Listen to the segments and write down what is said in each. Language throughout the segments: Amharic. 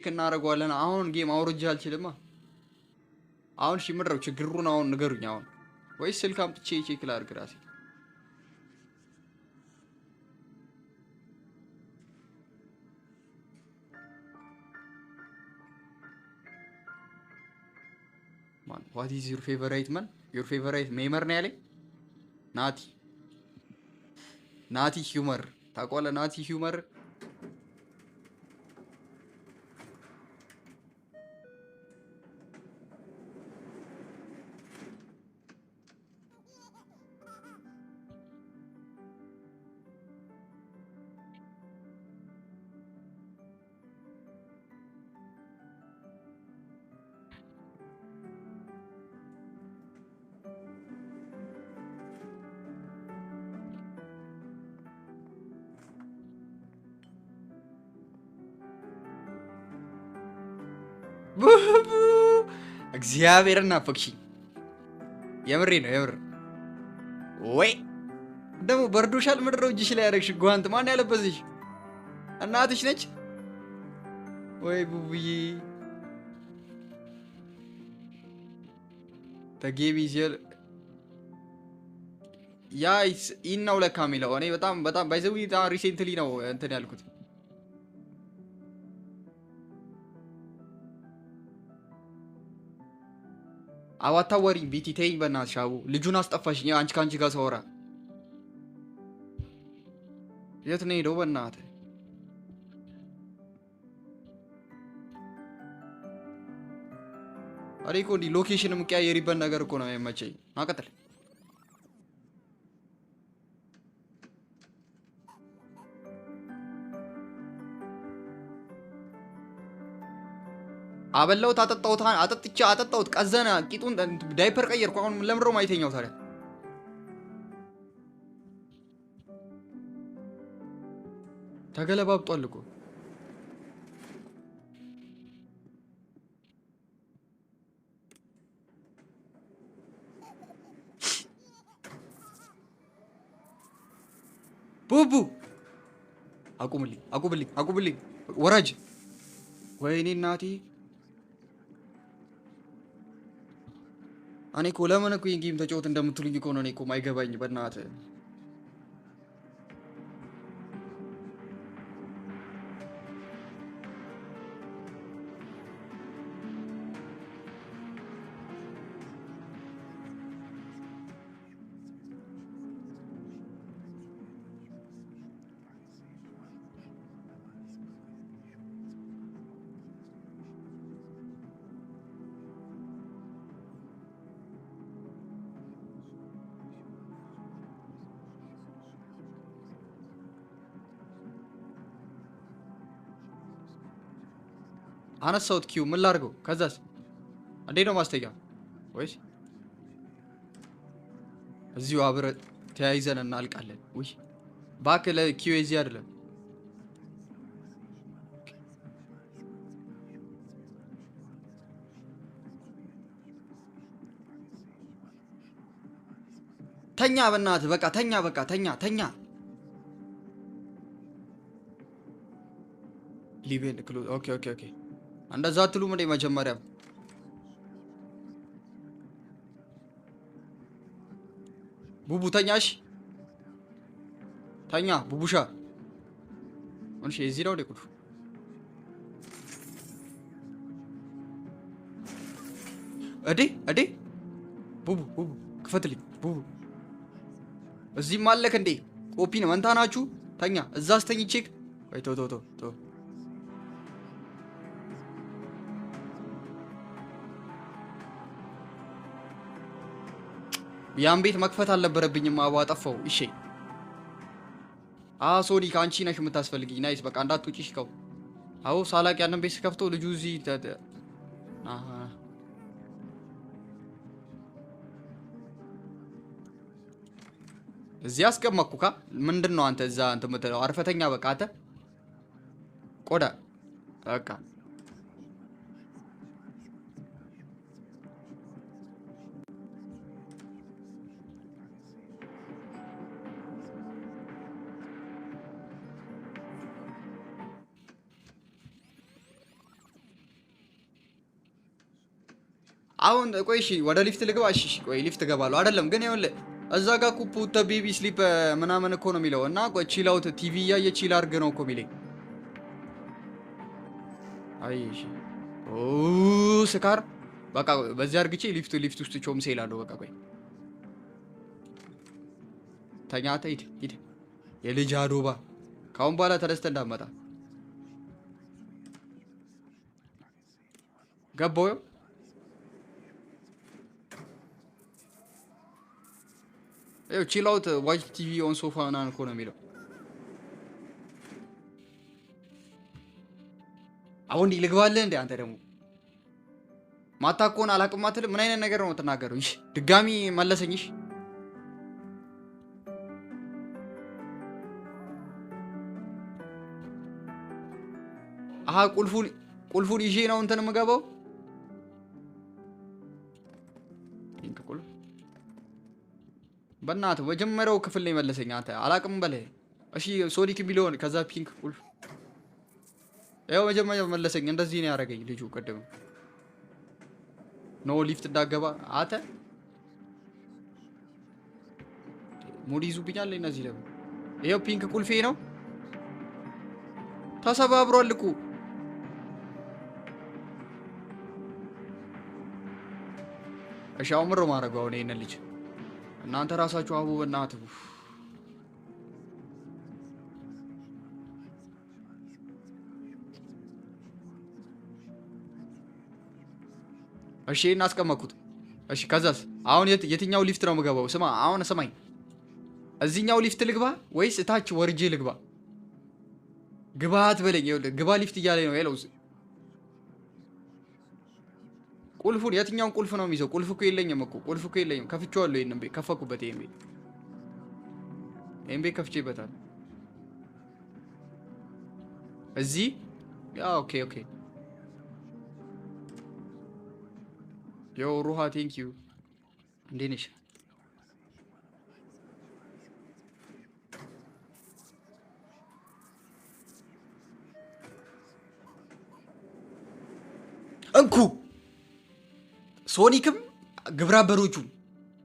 እናደርገዋለን። አሁን ጌም አውርጄ አልችልማ። አሁን እሺ ምንድን ነው ችግሩን አሁን ንገሩኝ። አሁን ወይስ ስልክ አምጥቼ ቼክ ላድርግ ራሴ? ማን ዋት ኢዝ ዩር ፌቨራይት ማን? ዩር ፌቨራይት ሜመር ነው ያለኝ። ናቲ ናቲ ሂውመር ታውቀዋለህ? ናቲ ሂውመር እግዚአብሔርን ናፈቅሽኝ። የምሬ ነው የምር። ወይ ደግሞ በርዶሻል። ምንድን ነው እጅሽ ላይ ያደረግሽ ጓንት? ማን ያለበስሽ? እናትሽ ነች ወይ ቡቡዬ? ተጌቢ ሲል ያ ይህን ነው ለካ የሚለው። እኔ በጣም ባይዘዊ ሪሴንትሊ ነው እንትን ያልኩት። አዋታወሪኝ ቢቲ ተይኝ በእናትሽ። አቡ ልጁን አስጠፋሽኝ። አንቺ ከአንቺ ጋር ሳወራ የት ነው ሄደው? በእናትህ እኔ እኮ እንዲህ ሎኬሽን የምቀያየሪበት ነገር እኮ ነው የመቸኝ። አቀጥል አበላሁት፣ አጠጣሁት፣ ቀዘነ፣ ቂጡን ዳይፐር ቀየርኩ። አሁን ለምንድነው ማይተኛው ታዲያ? ተገለባብጧል እኮ። ቡቡ አቁምልኝ፣ ወራጅ። ወይኔ እናቴ። እኔ እኮ ለምን እኮ ይሄን ጌም ተጫወት እንደምትሉኝ እኮ ነው እኔ እኮ ማይገባኝ በእናትህ። አነሳሁት ኪው ምን ላድርገው? ከዛስ እንዴት ነው ማስተኛ? ወይስ እዚሁ አብረን ተያይዘን እናልቃለን? ውይ እባክህ ለኪው እዚህ አይደለም። ተኛ በእናትህ በቃ ተኛ። ሊቤን ክሎ ኦኬ እንደዛ አትሉም እንዴ? መጀመሪያ ቡቡ ተኛሽ? ተኛ ቡቡሻ። እንሺ እዚህ ነው ደቁ። እዴ ቡቡ ክፈትልኝ ቡቡ። እዚህም አለክ እንዴ? ኮፒ ነው መንታ ናችሁ? ተኛ እዛ አስተኝቼክ። ወይ ቶ ያን ቤት መክፈት አልነበረብኝም። አባ ጠፋው። እሺ ሶኒክ አንቺ ነሽ የምታስፈልጊኝ። ናይስ በቃ እንዳትውጪ ሽከው። አዎ ሳላቅ ያንን ቤት ስከፍተው ልጁ እዚህ እዚህ አስቀመጥኩካ። ምንድን ነው አንተ እዛ እንትን የምትለው? አርፈተኛ በቃ አንተ ቆዳ በቃ አሁን ቆይ እሺ ወደ ሊፍት ልግባ። እሺ ቆይ ሊፍት እገባለሁ አይደለም ግን ይኸውልህ እዛ ጋር እኮ ፑት ቤቢ ስሊፕ ምናምን እኮ ነው የሚለው እና ቆይ ቺል አውት ቲቪ እያየ ቺል አድርግ ነው እኮ የሚለኝ። አይ እሺ ኦ ስካር በቃ በዚህ አድርግቼ ሊፍት ውስጥ ቾም ሴላለሁ። በቃ ቆይ ተኛተ ሂድ የልጅ አዶባ ካሁን በኋላ ተደስተ እንዳመጣ ገባው። ይኸው ቺል አውት ዋች ቲቪ ኦን ሶፋ ምናምን እኮ ነው የሚለው። አሁን ልግባለህ እንዴ አንተ ደግሞ ማታ እኮን አላቅም አትልም። ምን አይነት ነገር ነው የምትናገረው? እሺ ድጋሚ መለሰኝሽ። አሃ ቁልፉን ይዤ ነው እንትን የምገባው። በእናትህ መጀመሪያው ክፍል ላይ መለሰኝ። አንተ አላቅም በለህ። እሺ ሶኒክ ቢሊዮን ከዛ ፒንክ ቁልፍ ያው መጀመሪያው መለሰኝ። እንደዚህ ነው ያደረገኝ ልጁ ቀደም። ኖ ሊፍት እንዳገባ አተ ሙድ ይዙብኛል እነዚህ ደግሞ። ይሄው ፒንክ ቁልፌ ነው ተሰባብሯል እኮ። እሺ አሁን ምሮ ማድረገው አሁን ይሄን ልጅ እናንተ ራሳችሁ አቡ በእናትህ እሺ እናስቀመጥኩት። እሺ ከዛስ አሁን የትኛው ሊፍት ነው የምገባው? ስማ አሁን ስማኝ፣ እዚህኛው ሊፍት ልግባ ወይስ እታች ወርጄ ልግባ? ግባት በለኝ። ይኸውልህ ግባ ሊፍት እያለኝ ነው ያለው። ቁልፉን የትኛውን ቁልፍ ነው የሚይዘው? ቁልፍ እኮ የለኝም እኮ ቁልፍ እኮ የለኝም። ከፍቼዋለሁ። ይሄን ቤት ከፈኩበት። ይሄን ቤት ከፍቼበታል። እዚህ ኦኬ ዮ ሩሃ ቴንክ ዩ እንዴት ነሽ? እንኩ ሶኒክም ግብረ አበሮቹም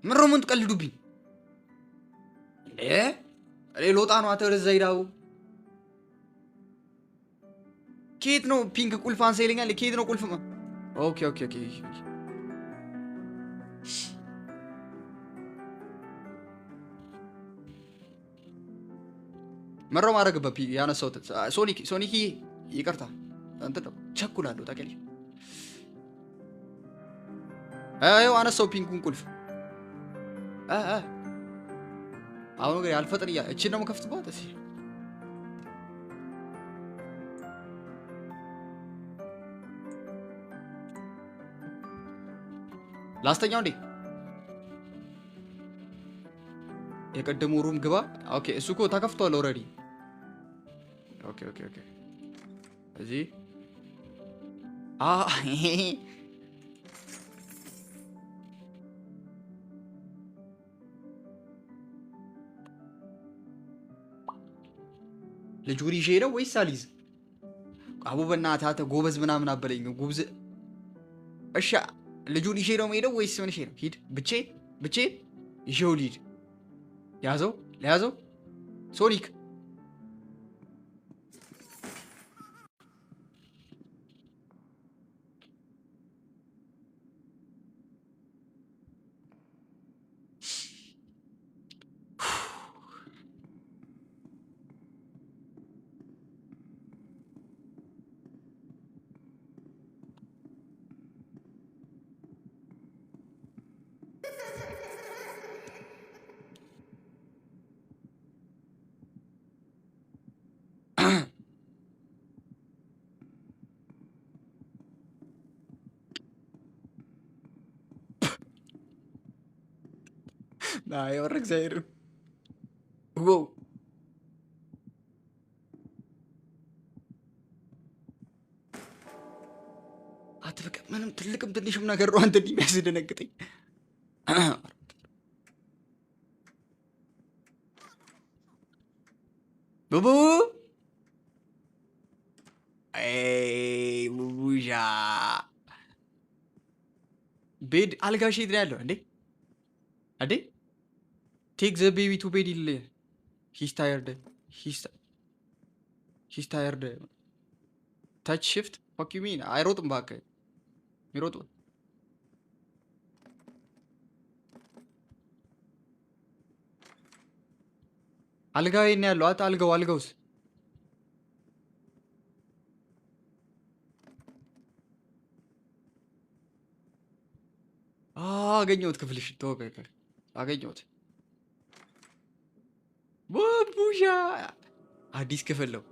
ምን ነው የምትቀልዱብኝ? እኔ ሎጣ ነው አተ ወደዛ ሄዳው። ኬት ነው ፒንክ ቁልፍ አንሳ ይለኛል። ኬት ነው ቁልፍ? ኦኬ መረው ማድረግበት ያነሳሁት ሶኒክ ይቅርታ እንትን ነው ቸኩላለሁ ታውቂያለሽ። አየው አነሳው ፒንኩን ቁልፍ። አሁን ግን አልፈጥን እቺን ነው የምከፍትባት። እሺ ላስተኛው እንዴ የቀደሙ ሩም ግባ። ኦኬ እሱ እኮ ተከፍቷል ኦልሬዲ። ኦኬ እዚህ ልጁን ይዤ ነው ወይስ አልይዝ? አቡ በእናትህ አንተ ጎበዝ ምናምን አበለኝ ጉብዝ። እሺ ልጁን ይዤ ነው የምሄደው ወይስ ምን? ነው ሂድ ብቻዬን ይዤው ልሂድ። ለያዘው ሶኒክ የወረ እግዚአብሔር አትበቃ። ምንም ትልቅም ትንሽም ነገር ነው አንተ የሚያስደነግጠኝ። ቡቡ ቡቡሻ ቤድ አልጋሽ የት ነው ያለው እንዴ? እንዴ ቴክ ዘ ቤቢ ቱ ቤድ ይል ሂስ ታየርድ ሂስ ታየርድ ታች ሽፍት ፋክ ዩ ሚን አይሮጥም እባክህ የሚሮጡ አልጋው የት ነው ያለው? አልጋውስ አገኘሁት። ክፍልሽ ተወቀቀ አገኘሁት። ቡቡሻ አዲስ ክፍል ነው።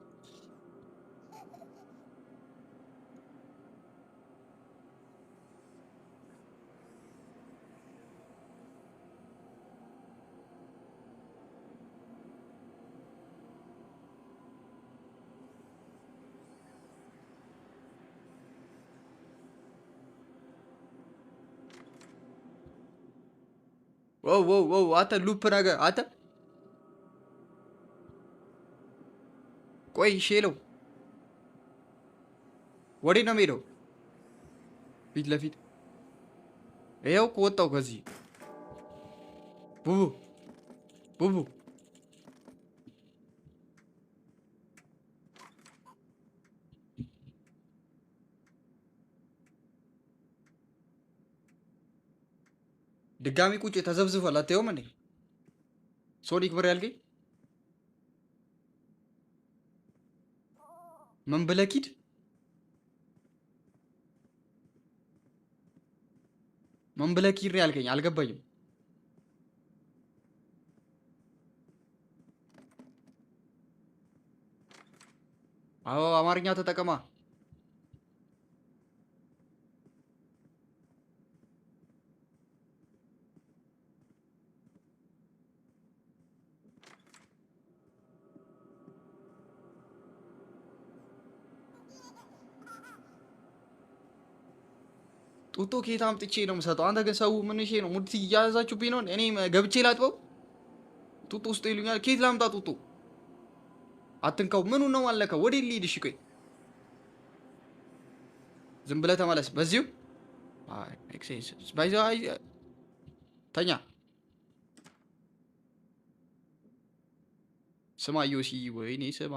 ወው አተ ሉፕ ነገር አተ ቆይ ሼለው ወዴት ነው የምሄደው? ፊት ለፊት ይኸው ከወጣው ከዚህ ቡቡ ድጋሚ ቁጭ ተዘብዝፏል። አታየውም እንዴ ሶኒክ ብር ያልገኝ ምን ብለህ ኪድ ምን ብለህ ኪድ ያልገኝ አልገባኝም። አዎ አማርኛ ተጠቀማ። ጡጦ ከየት አምጥቼ ነው የምሰጠው? አንተ ግን ሰው ምን ነው ሙድ እያያዛችሁብኝ ነው። እኔ ገብቼ ላጥበው? ጡጦ ውስጥ ይሉኛል። ከየት ላምጣ ጡጦ? አትንካው። ምኑ ነው አለከው? ወዴት ልሂድ? እሺ ቆይ ዝም ብለህ ተመለስ። በዚሁ ተኛ። ስማ ዮሲ፣ ወይኔ ስማ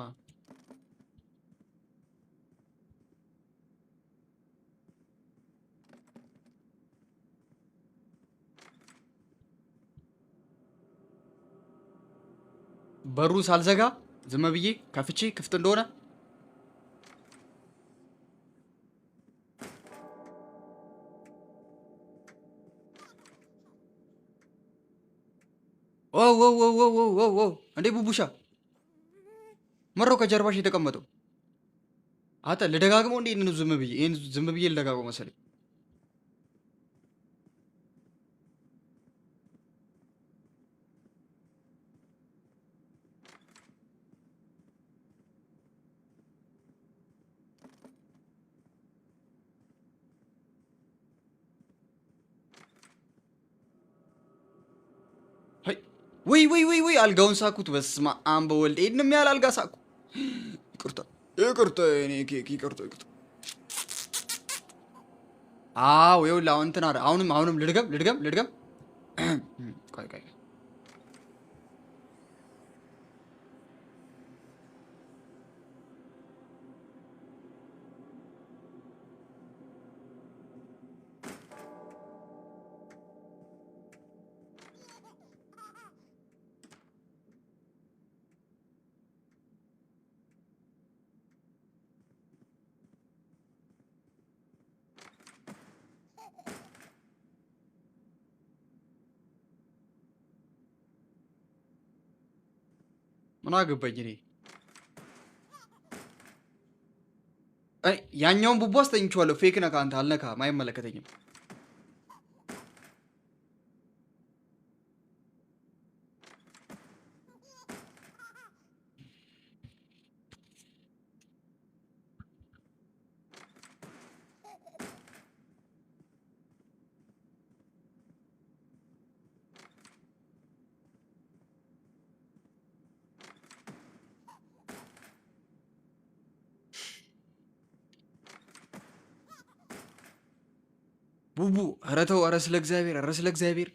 በሩ ሳልዘጋ ዝም ብዬ ከፍቼ ክፍት እንደሆነ እንዴ ቡቡሻ መረው ከጀርባሽ የተቀመጠው አተ ልደጋግመው እንዴ? ይሄን ዝም ብዬ ልደጋግመው መሰለኝ። ወይ አልጋውን ሳኩት። በስመ አብ በወልድ ይሄንም ያህል አልጋ ሳኩ። ይቅርታ እኔ ኬክ ይቅርታ። አዎ ይኸውልህ አሁን እንትን አይደል? አሁንም ልድገም። ቆይ ምን አገባኝ እኔ። ያኛውን ቡቡ አስተኝቼዋለሁ። ፌክ ነካ አንተ አልነካም፣ አይመለከተኝም። ቡቡ ኧረ ተው፣ ኧረ ስለ እግዚአብሔር፣ ኧረ ስለ እግዚአብሔር።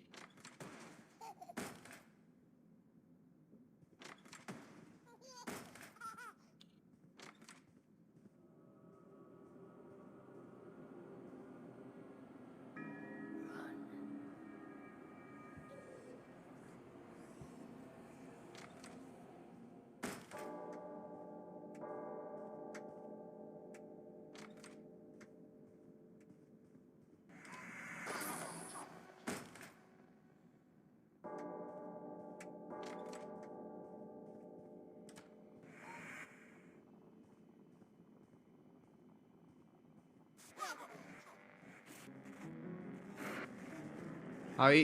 አይ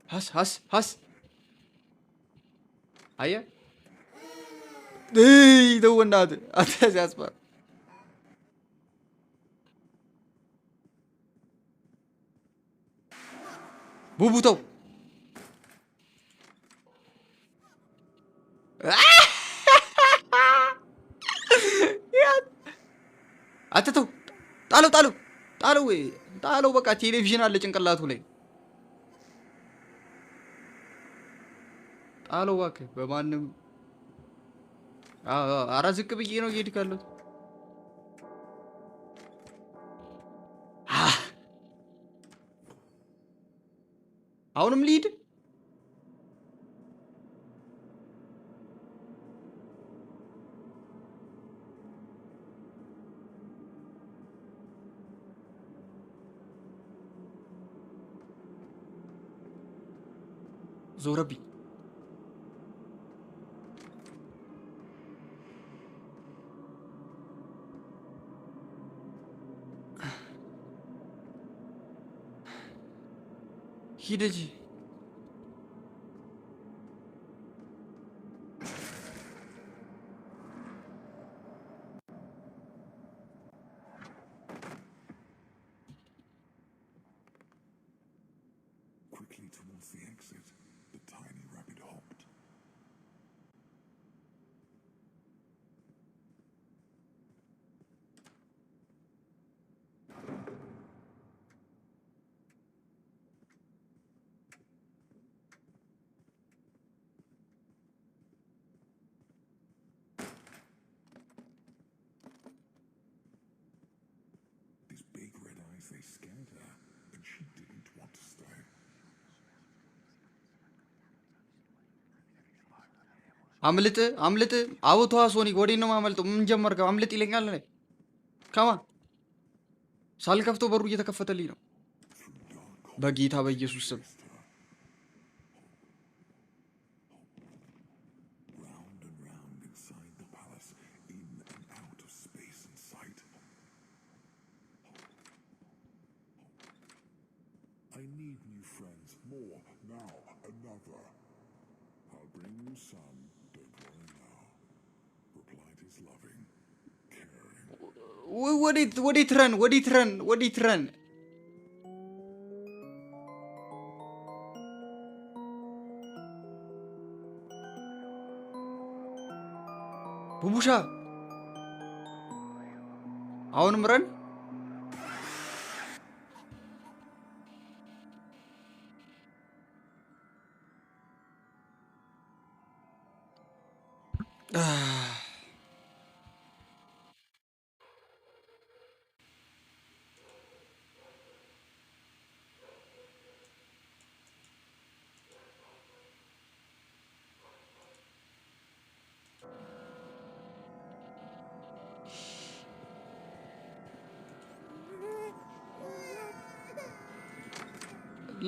ሀስ አየህ ተው እናትህ አንተ ሲያስፈራ ቡቡ ተው አንተ ተው ጣለው በቃ ቴሌቪዥን አለ ጭንቅላቱ ላይ ጣለው እባክህ በማንም ኧረ ዝቅ ብዬ ነው እየሄድክ ያለሁት አሁንም ልሂድ ዞረብኝ ሂድ እንጂ Quickly towards the exit, the tiny rabbit hopped. These big red eyes, they scared her, and she didn't want to stay. አምልጥ አውቷ ሶኒክ ወዴት ነው የማመልጠው? ምን ጀመርከው? አምልጥ ይለኛል ነኝ ከማ ሳልከፍተው በሩ እየተከፈተልኝ ነው። በጌታ በኢየሱስ ስም Round and round inside the palace, in and out of space and sight. I need new friends, more, now, another. I'll bring you some, don't worry now. Replied his loving, caring. ወዴት ረን ቡቡሻ አሁንም ረን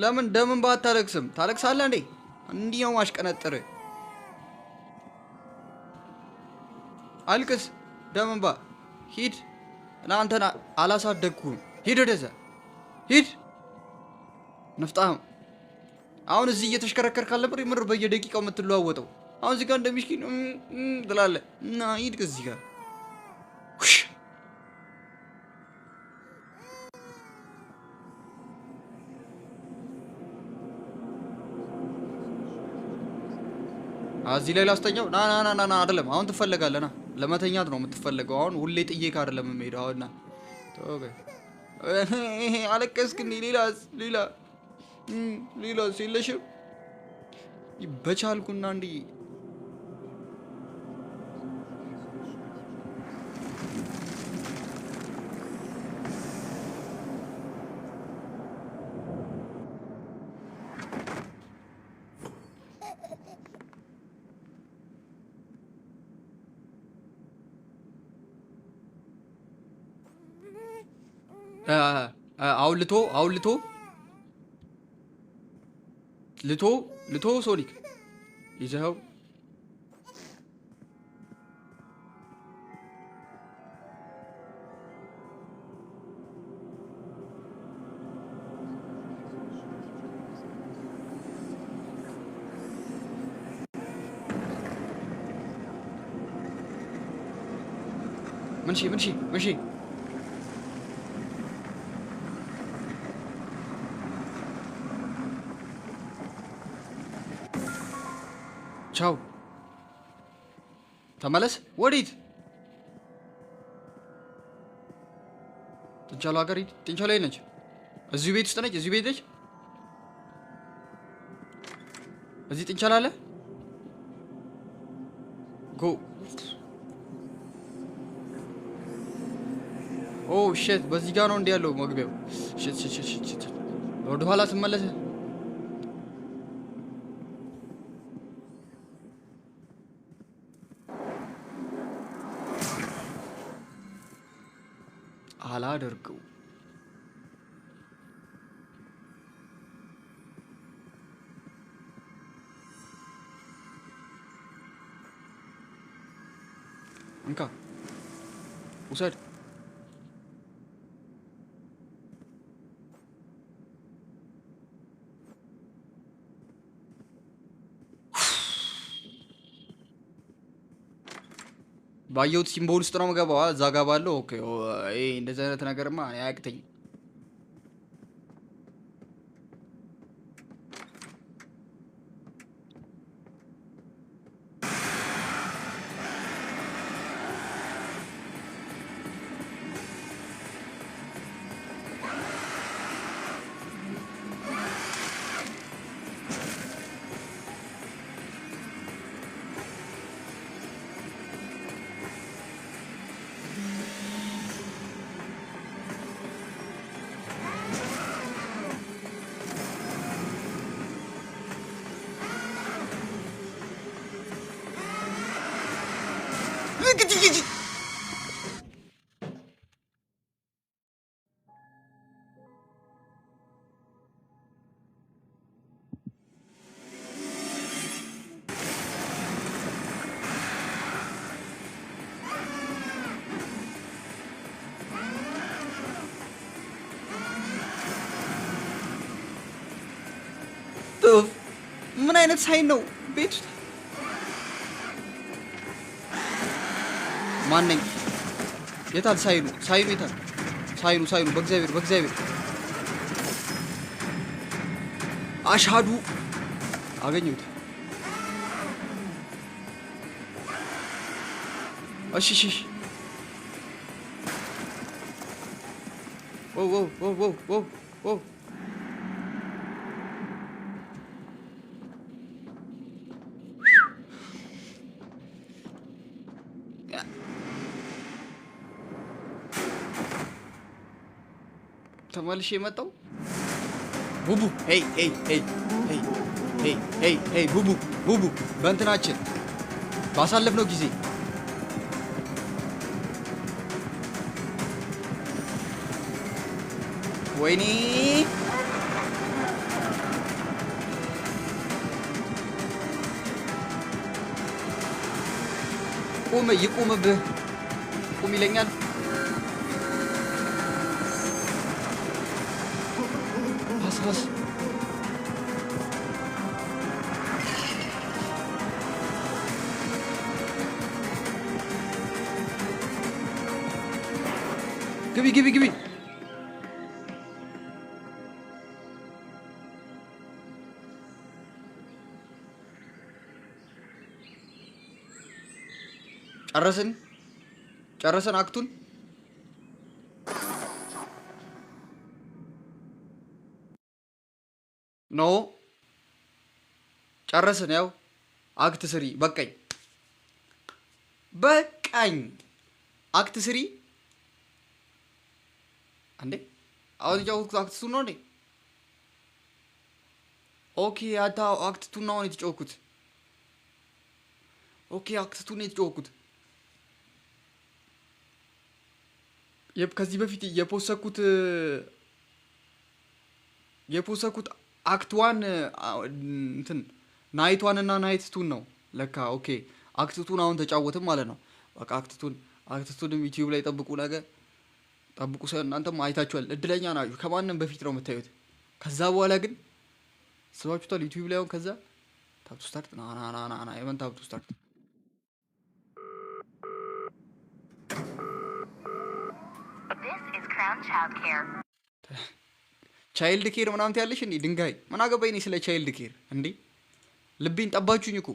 ለምን ደምን ባታለቅስም ታለቅሳለህ እንዴ? እንዲህ ነው ማሽቀነጥር። አልቅስ ደምን ባ ሂድ። ለአንተን አላሳደግኩም። ሂድ ወደዛ ሂድ። ንፍጣም አሁን እዚህ እየተሽከረከርክ አልነበር የምር በየደቂቃው የምትለዋወጠው? አሁን እዚህ ጋር እንደሚሽኪን ትላለህ እና ሂድ ከዚህ ጋር እዚህ ላይ ላስተኛው። ና አይደለም አሁን ትፈልጋለህ። ና ለመተኛት ነው የምትፈልገው። አሁን ሁሌ ጥዬ አይደለም የምሄደው። አሁን ና ተወው በይ። አለቀስክ እንዴ? ሌላስ የለሽም? በቻልኩና እንዴ አውልቶ ልቶ ሶኒክ ይዘኸው ምንሺ ቻው ተመለስ። ወዴት? ጥንቻሉ ሀገር ሂድ። ጥንቻሉ ላይ ነች። እዚሁ ቤት ውስጥ ነች። እዚሁ ቤት ነች። እዚህ ጥንቻል አለ። ጎ ኦ ሼት። በዚህ ጋር ነው እንዲህ ያለው መግቢያው። ሼት ወደ ኋላ ስመለስ አላደርገው። እንካ ውሰድ። ባየሁት ሲምቦል ውስጥ ነው የምገባው። እዛ ጋ ባለው ኦኬ። ይሄ እንደዚህ አይነት ነገርማ አያቅተኝም። ምን አይነት ሳይን ነው? ቤት ውስጥ ማን ነኝ? የታል ሳይኑ? የታል ሳይኑ? በእግዚአብሔር አሻዱ አገኘሁት። እሺ ኦ ተመልሼ የመጣው ቡቡ ቡቡ በእንትናችን ባሳለፍነው ጊዜ ወይኔ ይቁምብህ ቁም ይለኛል። ባስ ግቢ ጨረስን አክቱን ኖ ጨረስን። ያው አክት ስሪ በቃኝ በቃኝ። አክት ስሪ እንዴ አሁን የተጫወትኩት አክት ቱ ነው እንዴ? ኦኬ አታ አክት ቱ ነው የተጫወትኩት። ኦኬ አክት ቱ ነው የተጫወትኩት። ከዚህ በፊት የፖሰኩት አክት ዋን እንትን ናይት ዋን እና ናይት ቱን ነው ለካ። ኦኬ አክት ቱን አሁን ተጫወትም ማለት ነው። በቃ አክት ቱንም ዩቲዩብ ላይ ጠብቁ፣ ነገር ጠብቁ። እናንተም አይታችኋል፣ እድለኛ ናችሁ። ከማንም በፊት ነው የምታዩት። ከዛ በኋላ ግን ስባችሁታል ዩቲዩብ ላይ አሁን ከዛ ታፕ ቱ ስታርት ና የመን ታፕ ቱ ስታርት ቻይልድ ኬር ምናምን ያለሽ እንዴ? ድንጋይ ምን አገባኝ እኔ ስለ ቻይልድ ኬር እንዴ? ልቤን ጠባችሁኝ እኮ